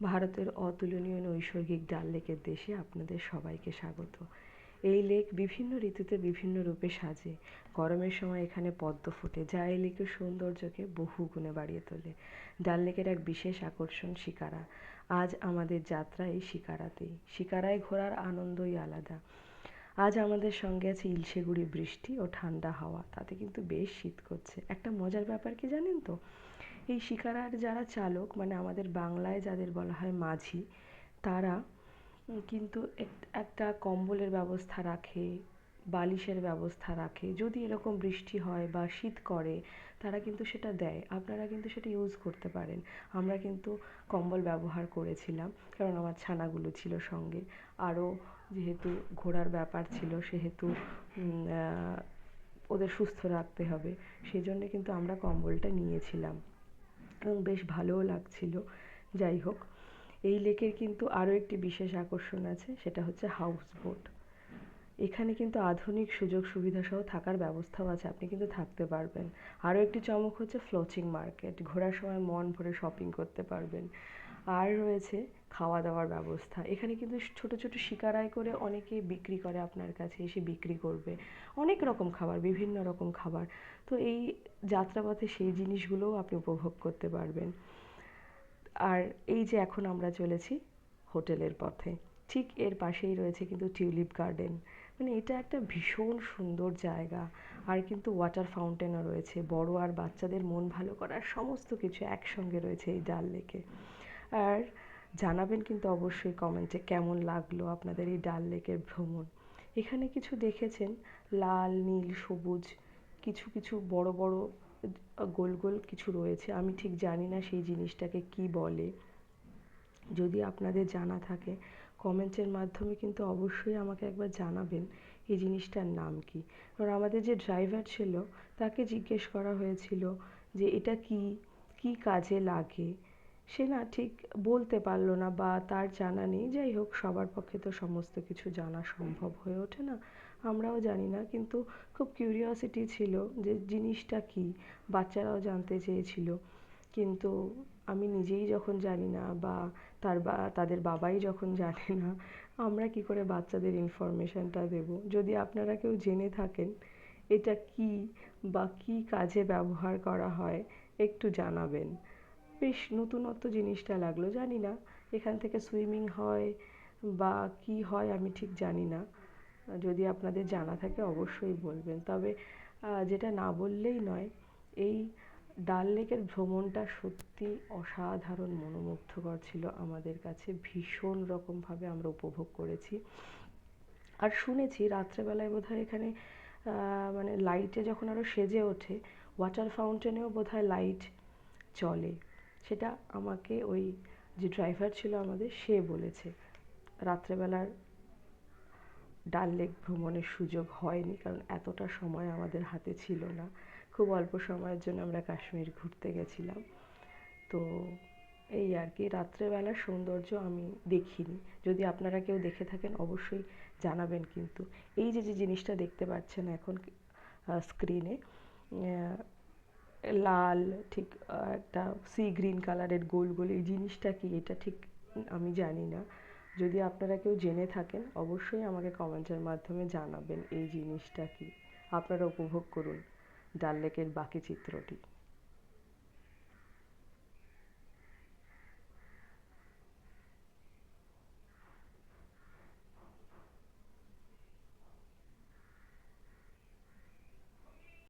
ভারতের অতুলনীয় নৈসর্গিক ডাল লেকের দেশে আপনাদের সবাইকে স্বাগত। এই লেক বিভিন্ন ঋতুতে বিভিন্ন রূপে সাজে। গরমের সময় এখানে পদ্ম ফোটে, যা এই লেকের সৌন্দর্যকে বহু গুণে বাড়িয়ে তোলে। ডাল লেকের এক বিশেষ আকর্ষণ শিকারা। আজ আমাদের যাত্রা এই শিকারাতেই। শিকারায় ঘোরার আনন্দই আলাদা। আজ আমাদের সঙ্গে আছে ইলশে গুঁড়ি বৃষ্টি ও ঠান্ডা হাওয়া, তাতে কিন্তু বেশ শীত করছে। একটা মজার ব্যাপার কি জানেন তো, এই শিকারার যারা চালক, মানে আমাদের বাংলায় যাদের বলা হয় মাঝি, তারা কিন্তু একটা কম্বলের ব্যবস্থা রাখে, বালিশের ব্যবস্থা রাখে। যদি এরকম বৃষ্টি হয় বা শীত করে, তারা কিন্তু সেটা দেয়। আপনারা কিন্তু সেটা ইউজ করতে পারেন। আমরা কিন্তু কম্বল ব্যবহার করেছিলাম, কারণ আমার ছানাগুলো ছিল সঙ্গে। আরও যেহেতু ঘোরার ব্যাপার ছিল, সেহেতু ওদের সুস্থ রাখতে হবে, সেই জন্যে কিন্তু আমরা কম্বলটা নিয়েছিলাম এবং বেশ ভালোও লাগছিল। যাই হোক, এই লেকের কিন্তু আরও একটি বিশেষ আকর্ষণ আছে, সেটা হচ্ছে হাউস বোট। এখানে কিন্তু আধুনিক সুযোগ সুবিধা সহ থাকার ব্যবস্থাও আছে, আপনি কিন্তু থাকতে পারবেন। আরও একটি চমক হচ্ছে ফ্লোচিং মার্কেট, ঘোরার সময় মন ভরে শপিং করতে পারবেন। আর রয়েছে খাওয়া দাওয়ার ব্যবস্থা। এখানে কিন্তু ছোট ছোট শিকারায় করে অনেকে বিক্রি করে, আপনার কাছে এসে বিক্রি করবে অনেক রকম খাবার, বিভিন্ন রকম খাবার। তো এই যাত্রাপথে সেই জিনিসগুলোও আপনি উপভোগ করতে পারবেন। আর এই যে এখন আমরা চলেছি হোটেলের পথে, ঠিক এর পাশেই রয়েছে কিন্তু টিউলিপ গার্ডেন। মানে এটা একটা ভীষণ সুন্দর জায়গা। আর কিন্তু ওয়াটার ফাউন্টেনও রয়েছে, বড় আর বাচ্চাদের মন ভালো করার সমস্ত কিছু একসঙ্গে রয়েছে এই ডাল লেকে। আর জানাবেন কিন্তু অবশ্যই কমেন্টে কেমন লাগলো আপনাদের এই ডাল লেকের ভ্রমণ। এখানে কিছু দেখেছেন লাল নীল সবুজ কিছু কিছু বড় বড় গোল গোল কিছু রয়েছে, আমি ঠিক জানি না সেই জিনিসটাকে কি বলে। যদি আপনাদের জানা থাকে কমেন্টের মাধ্যমে কিন্তু অবশ্যই আমাকে একবার জানাবেন এই জিনিসটার নাম কি। কারণ আমাদের যে ড্রাইভার ছিল, তাকে জিজ্ঞেস করা হয়েছিল যে এটা কি, কি কাজে লাগে। সে না ঠিক বলতে পারলো না, বা তার জানা নেই। যাই হোক, সবার পক্ষে তো সমস্ত কিছু জানা সম্ভব হয়ে ওঠে না, আমরাও জানি না, কিন্তু খুব কিউরিওসিটি ছিল যে জিনিসটা কি। বাচ্চারাও জানতে চেয়েছিল, কিন্তু আমি নিজেই যখন জানি না, বা তাদের বাবাই যখন জানে না, আমরা কি করে বাচ্চাদের ইনফরমেশনটা দেব। যদি আপনারা কেউ জেনে থাকেন এটা কি বা কি কাজে ব্যবহার করা হয়, একটু জানাবেন। বেশ নতুনত্ব জিনিসটা লাগলো, জানি না এখান থেকে সুইমিং হয় বা কি হয়, আমি ঠিক জানি না। যদি আপনাদের জানা থাকে অবশ্যই বলবেন। তবে যেটা না বললেই নয়, এই ডাল লেকের ভ্রমণটা সত্যি অসাধারণ মনোমুগ্ধকর ছিল আমাদের কাছে। ভীষণ রকমভাবে আমরা উপভোগ করেছি। আর শুনেছি রাত্রেবেলায় বোধহয় এখানে মানে লাইটে যখন আরও সেজে ওঠে, ওয়াটার ফাউন্টেনেও বোধহয় লাইট চলে। সেটা আমাকে ওই যে ড্রাইভার ছিল আমাদের, সে বলেছে। রাত্রেবেলার ডাল লেক ভ্রমণের সুযোগ হয়নি, কারণ এতটা সময় আমাদের হাতে ছিল না। খুব অল্প সময়ের জন্য আমরা কাশ্মীর ঘুরতে গেছিলাম। তো এই আর কি, রাত্রেবেলার সৌন্দর্য আমি দেখিনি। যদি আপনারা কেউ দেখে থাকেন অবশ্যই জানাবেন কিন্তু। এই যে যে জিনিসটা দেখতে পাচ্ছেন এখন স্ক্রিনে, লাল ঠিক একটা সি গ্রিন কালারের গোল গোল, এই জিনিসটা কি এটা ঠিক আমি জানি না। যদি আপনারা কেউ জেনে থাকেন অবশ্যই আমাকে কমেন্টের মাধ্যমে জানাবেন এই জিনিসটা কি। আপনারা উপভোগ করুন ডাল লেকের বাকি চিত্রটি।